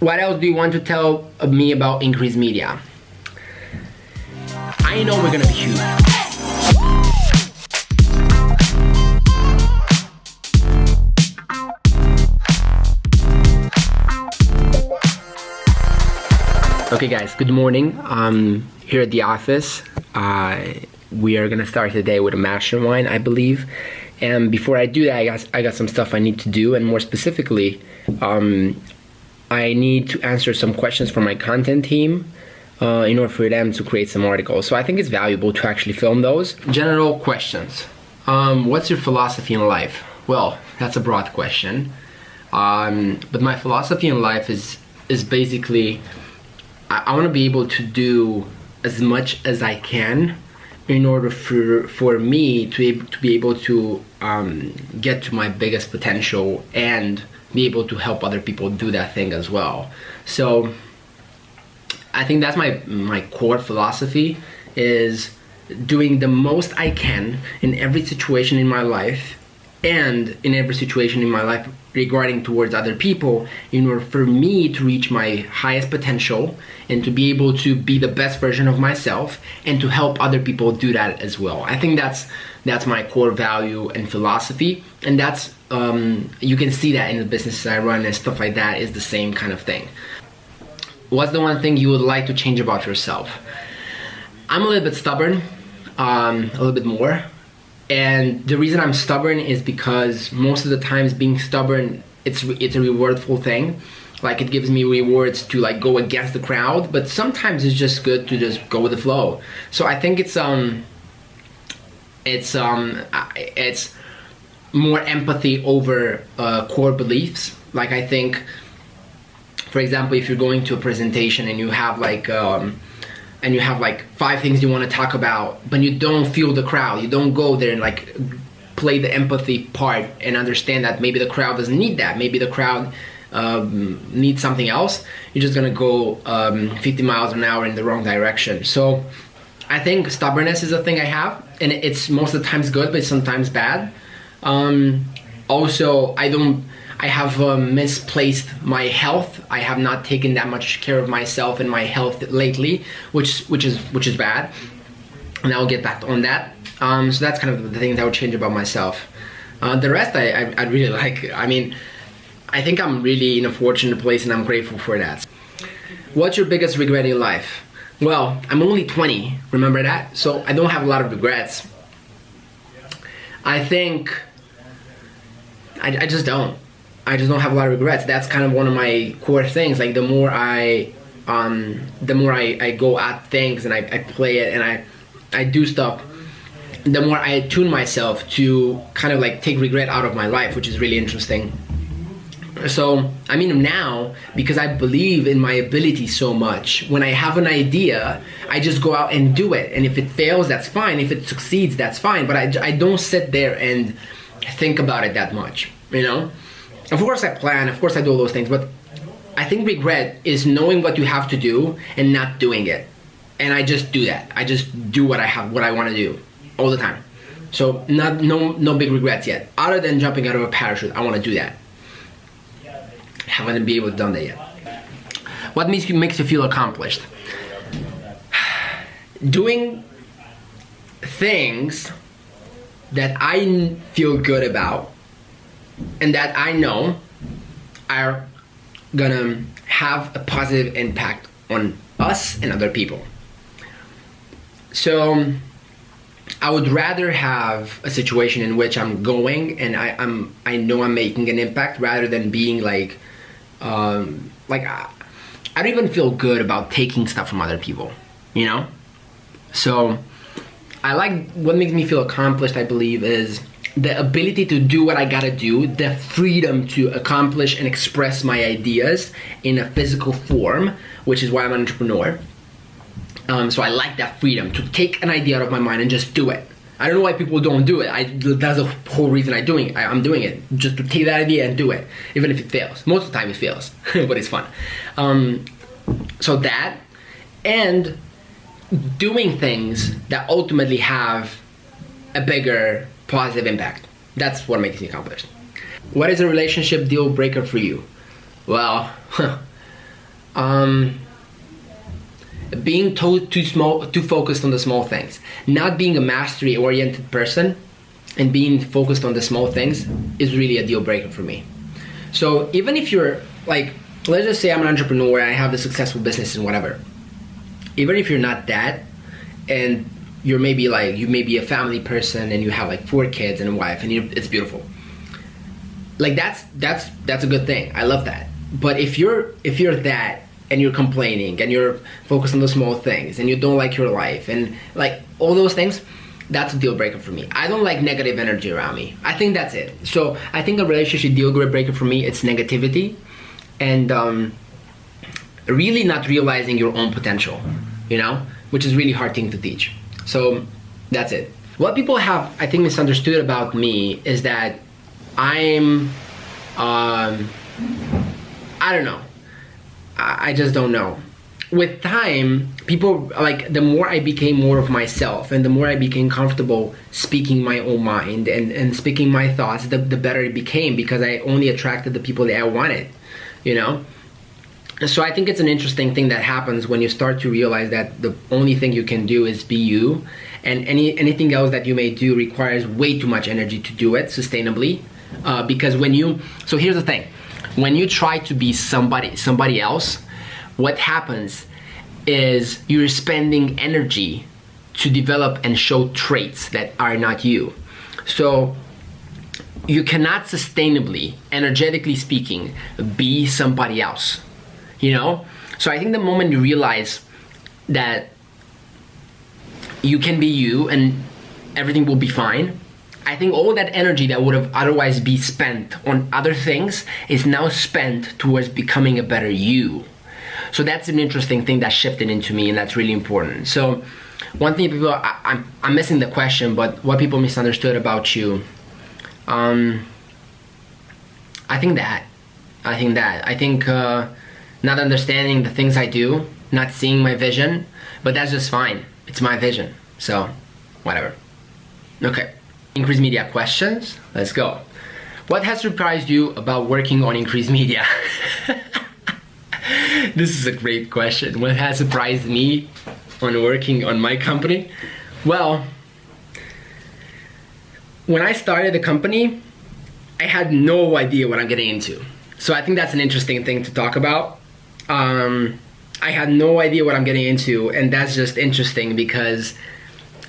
What else do you want to tell me about Increase Media? I know we're gonna be huge. Okay guys, good morning. Here at the office. We are gonna start the day with a mastermind, I believe. And before I do that, I got some stuff I need to do, and more specifically, I need to answer some questions from my content team in order for them to create some articles. So I think it's valuable to actually film those. General questions. What's your philosophy in life? Well, that's a broad question. But my philosophy in life is basically, I want to be able to do as much as I can in order for me to be able to get to my biggest potential and be able to help other people do that thing as well. So I think that's my core philosophy, is doing the most I can in every situation in my life and in every situation in my life regarding towards other people in order for me to reach my highest potential and to be able to be the best version of myself and to help other people do that as well. I think that's my core value and philosophy, and that's you can see that in the businesses I run and stuff like that is the same kind of thing. What's the one thing you would like to change about yourself? I'm a little bit stubborn, a little bit more. And the reason I'm stubborn is because most of the times being stubborn, it's a rewardful thing. Like, it gives me rewards to like go against the crowd, but sometimes it's just good to just go with the flow. So I think it's more empathy over core beliefs. Like, I think, for example, if you're going to a presentation and you have like 5 things you want to talk about, but you don't feel the crowd, you don't go there and like play the empathy part and understand that maybe the crowd doesn't need that, maybe the crowd needs something else, you're just gonna go 50 miles an hour in the wrong direction. So I think stubbornness is a thing I have, and it's most of the times good, but it's sometimes bad. Also, I have misplaced my health. I have not taken that much care of myself and my health lately, which is bad. And I'll get back on that. So that's kind of the things I would change about myself. The rest I really like. I mean, I think I'm really in a fortunate place and I'm grateful for that. What's your biggest regret in life? Well, I'm only 20, remember that? So I don't have a lot of regrets. I think I just don't. I just don't have a lot of regrets. That's kind of one of my core things. Like, the more I go at things and I play it and I do stuff, the more I attune myself to kind of like take regret out of my life, which is really interesting. So, I mean, now, because I believe in my ability so much, when I have an idea, I just go out and do it. And if it fails, that's fine. If it succeeds, that's fine. But I don't sit there and think about it that much, you know? Of course I plan, of course I do all those things, but I think regret is knowing what you have to do and not doing it. And I just do that. I just do what I want to do all the time. So no big regrets yet. Other than jumping out of a parachute, I want to do that. Haven't been able to done that yet. What makes you feel accomplished? Doing things that I feel good about and that I know are gonna have a positive impact on us and other people. So I would rather have a situation in which I'm going and I know I'm making an impact, rather than being like I don't even feel good about taking stuff from other people, you know? So I like, what makes me feel accomplished, I believe, is the ability to do what I gotta do, the freedom to accomplish and express my ideas in a physical form, which is why I'm an entrepreneur. So I like that freedom to take an idea out of my mind and just do it. I don't know why people don't do it. That's the whole reason I'm doing it, just to take that idea and do it, even if it fails. Most of the time it fails, but it's fun. So that, and doing things that ultimately have a bigger positive impact. That's what makes me accomplished. What is a relationship deal breaker for you? Well, Being too focused on the small things, not being a mastery oriented person and being focused on the small things is really a deal breaker for me. So even if you're like, let's just say I'm an entrepreneur, I have a successful business and whatever, even if you're not that, and you may be a family person and you have like 4 kids and a wife and it's beautiful, like that's a good thing. I love that. But if you're that and you're complaining and you're focused on the small things and you don't like your life and like all those things, that's a deal breaker for me. I don't like negative energy around me. I think that's it. So I think a relationship deal breaker for me, it's negativity and really not realizing your own potential, you know, which is really hard thing to teach. So that's it. What people have, I think, misunderstood about me is that I'm, I don't know. I just don't know. With time, people, like, the more I became more of myself and the more I became comfortable speaking my own mind and speaking my thoughts, the better it became, because I only attracted the people that I wanted, you know? So I think it's an interesting thing that happens when you start to realize that the only thing you can do is be you, and anything else that you may do requires way too much energy to do it sustainably. Because so here's the thing. When you try to be somebody else, what happens is you're spending energy to develop and show traits that are not you. So you cannot sustainably, energetically speaking, be somebody else, you know? So I think the moment you realize that you can be you and everything will be fine, I think all that energy that would have otherwise be spent on other things is now spent towards becoming a better you. So that's an interesting thing that shifted into me, and that's really important. So one thing people, I'm missing the question, but what people misunderstood about you, I think not understanding the things I do, not seeing my vision, but that's just fine. It's my vision, so whatever. Okay. Increased media questions. Let's go. What has surprised you about working on Increased Media? This is a great question. What has surprised me on working on my company? Well, when I started the company, I had no idea what I'm getting into. So I think that's an interesting thing to talk about. I had no idea what I'm getting into, and that's just interesting because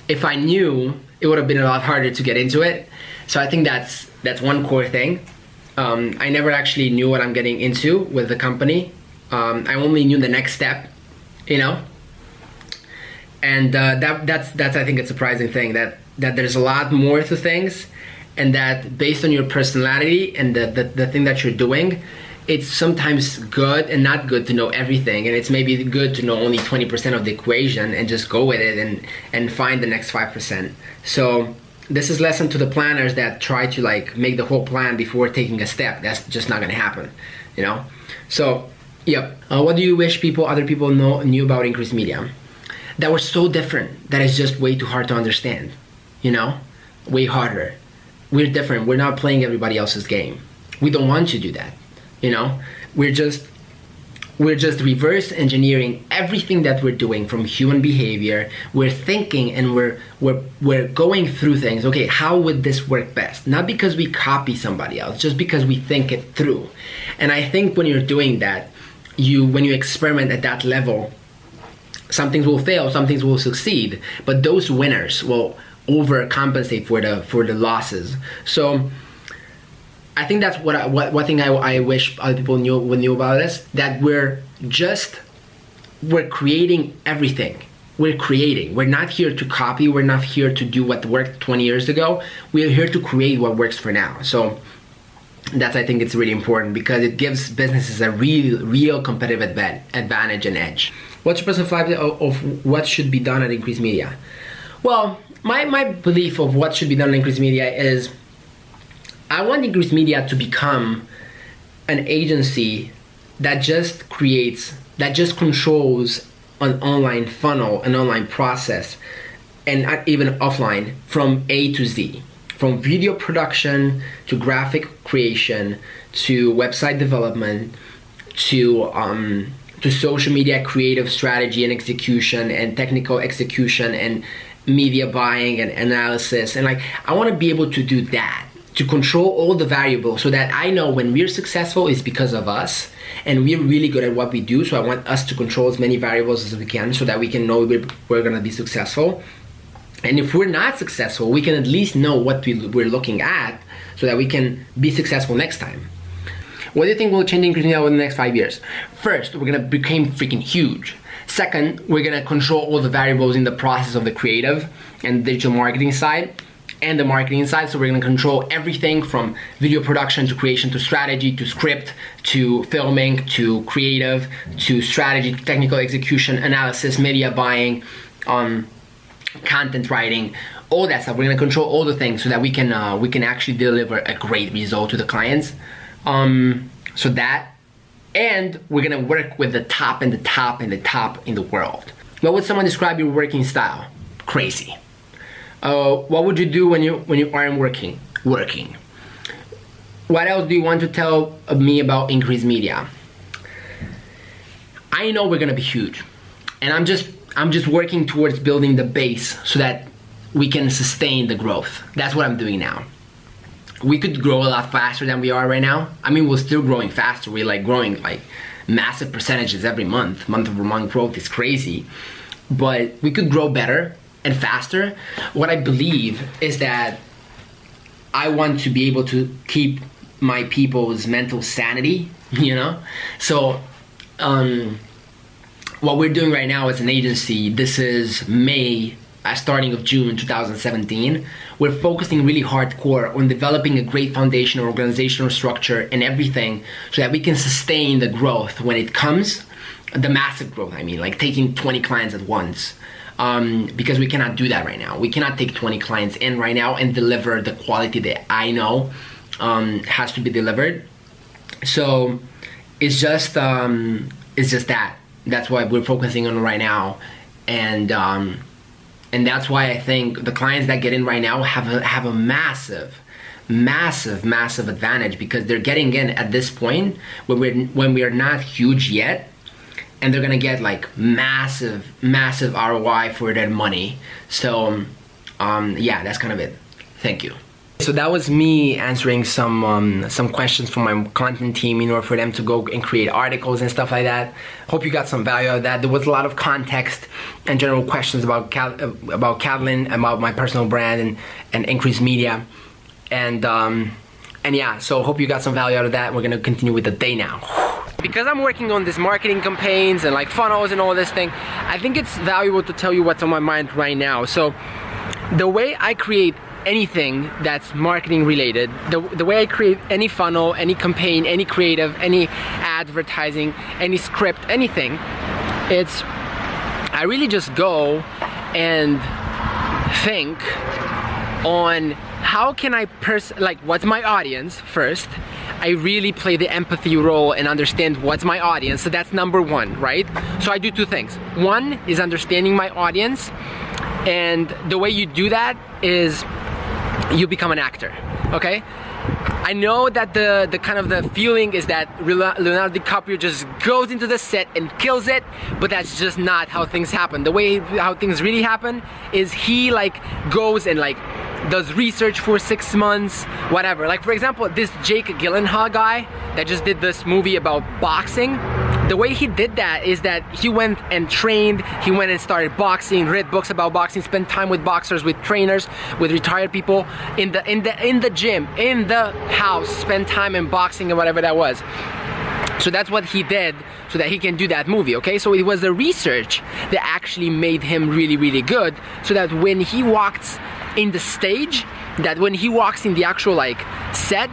if I knew, it would have been a lot harder to get into it. So I think that's one core thing. I never actually knew what I'm getting into with the company. I only knew the next step, you know? And that's I think a surprising thing, that there's a lot more to things, and that based on your personality and the thing that you're doing, it's sometimes good and not good to know everything, and it's maybe good to know only 20% of the equation and just go with it and find the next 5%. So this is lesson to the planners that try to like make the whole plan before taking a step. That's just not gonna happen, you know? So, yep. What do you wish other people knew about Increased Media? That we're so different that it's just way too hard to understand, you know? Way harder. We're different. We're not playing everybody else's game. We don't want to do that. You know, we're just reverse engineering everything that we're doing from human behavior. We're thinking and we're going through things. Okay, how would this work best? Not because we copy somebody else, just because we think it through. And I think when you're doing that, when you experiment at that level, some things will fail, some things will succeed, but those winners will overcompensate for the losses. So I think that's what thing I wish other people knew about us, that we're creating everything. We're creating. We're not here to copy. We're not here to do what worked 20 years ago. We're here to create what works for now. So that's, I think it's really important, because it gives businesses a real competitive advantage and edge. What's your personal philosophy of what should be done at Increased Media? Well, my belief of what should be done at Increased Media is, I want Increased Media to become an agency that just controls an online funnel, an online process, and even offline, from A to Z. From video production to graphic creation to website development to to social media creative strategy and execution and technical execution and media buying and analysis. And like, I want to be able to do that, to control all the variables so that I know when we're successful it's because of us and we're really good at what we do. So I want us to control as many variables as we can so that we can know we're going to be successful. And if we're not successful, we can at least know what we're looking at so that we can be successful next time. What do you think will change increase media over the next 5 years? First, we're gonna become freaking huge. Second, we're gonna control all the variables in the process of the creative and digital marketing side and the marketing side. So we're gonna control everything from video production to creation to strategy to script to filming to creative to strategy to technical execution, analysis, media buying, content writing, all that stuff. We're gonna control all the things so that we can actually deliver a great result to the clients. So that, and we're gonna work with the top and the top and the top in the world. What would someone describe your working style? Crazy. What would you do when you aren't working? Working. What else do you want to tell me about increased media? I know we're gonna be huge, and I'm just working towards building the base so that we can sustain the growth. That's what I'm doing now. We could grow a lot faster than we are right now. I mean, we're still growing faster. We're like growing like massive percentages every month. Month-over-month growth is crazy. But we could grow better and faster. What I believe is that I want to be able to keep my people's mental sanity, you know? So, what we're doing right now as an agency, this is May, starting of June 2017, we're focusing really hardcore on developing a great foundation, organizational structure and everything so that we can sustain the growth when it comes, the massive growth, I mean, like taking 20 clients at once. Because we cannot do that right now. We cannot take 20 clients in right now and deliver the quality that I know has to be delivered. So it's just that. That's what we're focusing on right now. And that's why I think the clients that get in right now have a massive advantage because they're getting in at this point when we are not huge yet, and they're gonna get like massive ROI for their money. So yeah, that's kind of it. Thank you. So that was me answering some questions from my content team in order for them to go and create articles and stuff like that. Hope you got some value out of that. There was a lot of context and general questions about Catalin, about my personal brand and increased media. And yeah, so hope you got some value out of that. We're gonna continue with the day now. Because I'm working on this marketing campaigns and like funnels and all this thing, I think it's valuable to tell you what's on my mind right now. So the way I create anything that's marketing related, the way I create any funnel, any campaign, any creative, any advertising, any script, anything, I really just go and think on how can I like what's my audience first. I really play the empathy role and understand what's my audience. So that's number one, right? So I do two things. One is understanding my audience, and the way you do that is you become an actor, okay? I know that the kind of the feeling is that Leonardo DiCaprio just goes into the set and kills it, but that's just not how things happen. The way how things really happen is he like goes and like does research for 6 months, whatever. Like for example, this Jake Gyllenhaal guy that just did this movie about boxing, the way he did that is that he went and trained, he went and started boxing, read books about boxing, spent time with boxers, with trainers, with retired people in the gym, in the house, spent time in boxing and whatever that was. So that's what he did so that he can do that movie, okay? So it was the research that actually made him really, really good, so that when he walks in the stage, that when he walks in the actual like set,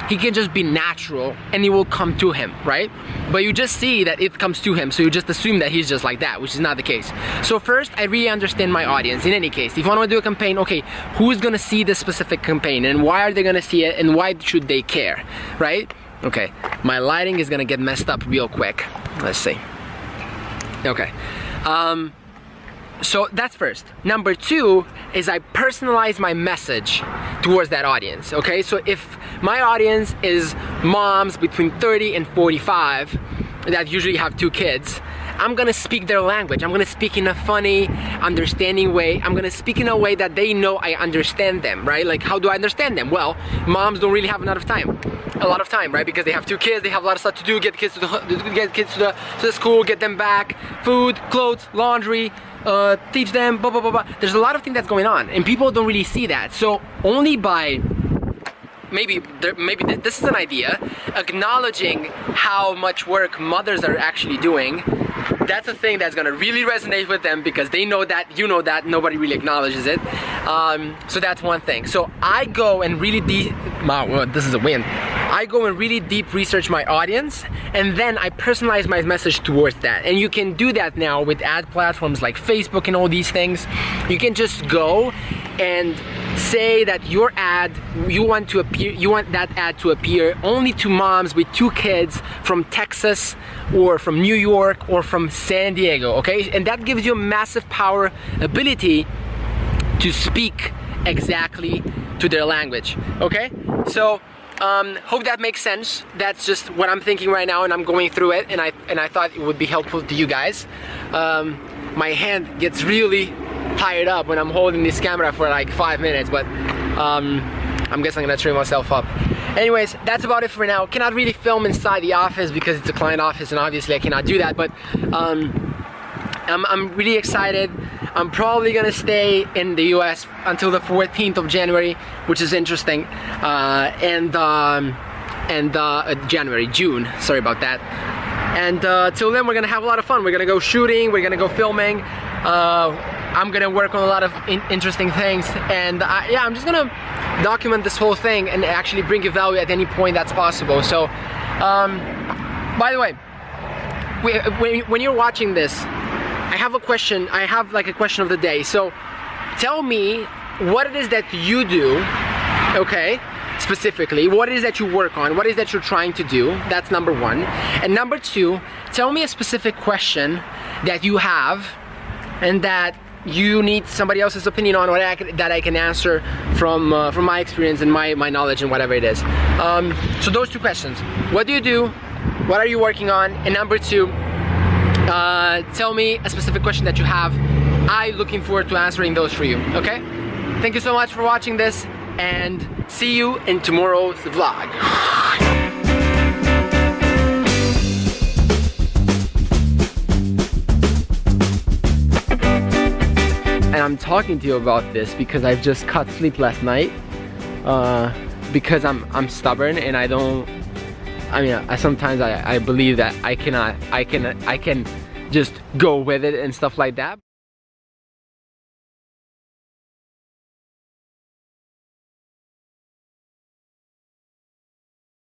he can just be natural and it will come to him, right? But you just see that it comes to him, so you just assume that he's just like that, which is not the case. So first, I really understand my audience. In any case, if I want to do a campaign, okay, who's gonna see this specific campaign and why are they gonna see it and why should they care, right? Okay, my lighting is gonna get messed up real quick. Let's see. Okay. So that's first. Number two is I personalize my message towards that audience, okay? So if my audience is moms between 30 and 45, that usually have 2 kids, I'm gonna speak their language. I'm gonna speak in a funny, understanding way. I'm gonna speak in a way that they know I understand them, right? Like, how do I understand them? Well, moms don't really have a lot of time, right? Because they have 2 kids, they have a lot of stuff to do, get kids to the school, get them back, food, clothes, laundry, teach them, blah, blah, blah, blah. There's a lot of things that's going on, and people don't really see that. So only by maybe this is an idea, acknowledging how much work mothers are actually doing. That's a thing that's gonna really resonate with them, because they know that, you know that, nobody really acknowledges it. So that's one thing. So I go and really this is a win. I go and really deep research my audience, and then I personalize my message towards that. And you can do that now with ad platforms like Facebook and all these things. You can just go and say that your ad, you want that ad to appear only to moms with 2 kids from Texas or from New York or from San Diego, okay? And that gives you a massive power ability to speak exactly to their language, okay? So hope that makes sense. That's just what I'm thinking right now, and I'm going through it, and I thought it would be helpful to you guys. My hand gets really tired up when I'm holding this camera for like 5 minutes, but I'm guessing I'm gonna train myself up. Anyways, that's about it for now. Cannot really film inside the office because it's a client office, and obviously I cannot do that, but I'm really excited. I'm probably gonna stay in the US until the 14th of January, which is interesting, June, sorry about that. And till then, we're gonna have a lot of fun. We're gonna go shooting, we're gonna go filming. I'm gonna work on a lot of interesting things, and yeah, I'm just gonna document this whole thing and actually bring you value at any point that's possible. So, by the way, when you're watching this, I have a question. I have like a question of the day. So, tell me what it is that you do, okay? Specifically, what it is that you work on, what it is that you're trying to do. That's number 1. And number 2, tell me a specific question that you have and that you need somebody else's opinion on, or that I can answer from my experience and my knowledge and whatever it is. So those 2 questions. What do you do? What are you working on? And number 2, tell me a specific question that you have. I'm looking forward to answering those for you, okay? Thank you so much for watching this, and see you in tomorrow's vlog. And I'm talking to you about this because I've just cut sleep last night, because I'm stubborn, and I sometimes I believe that I can just go with it and stuff like that.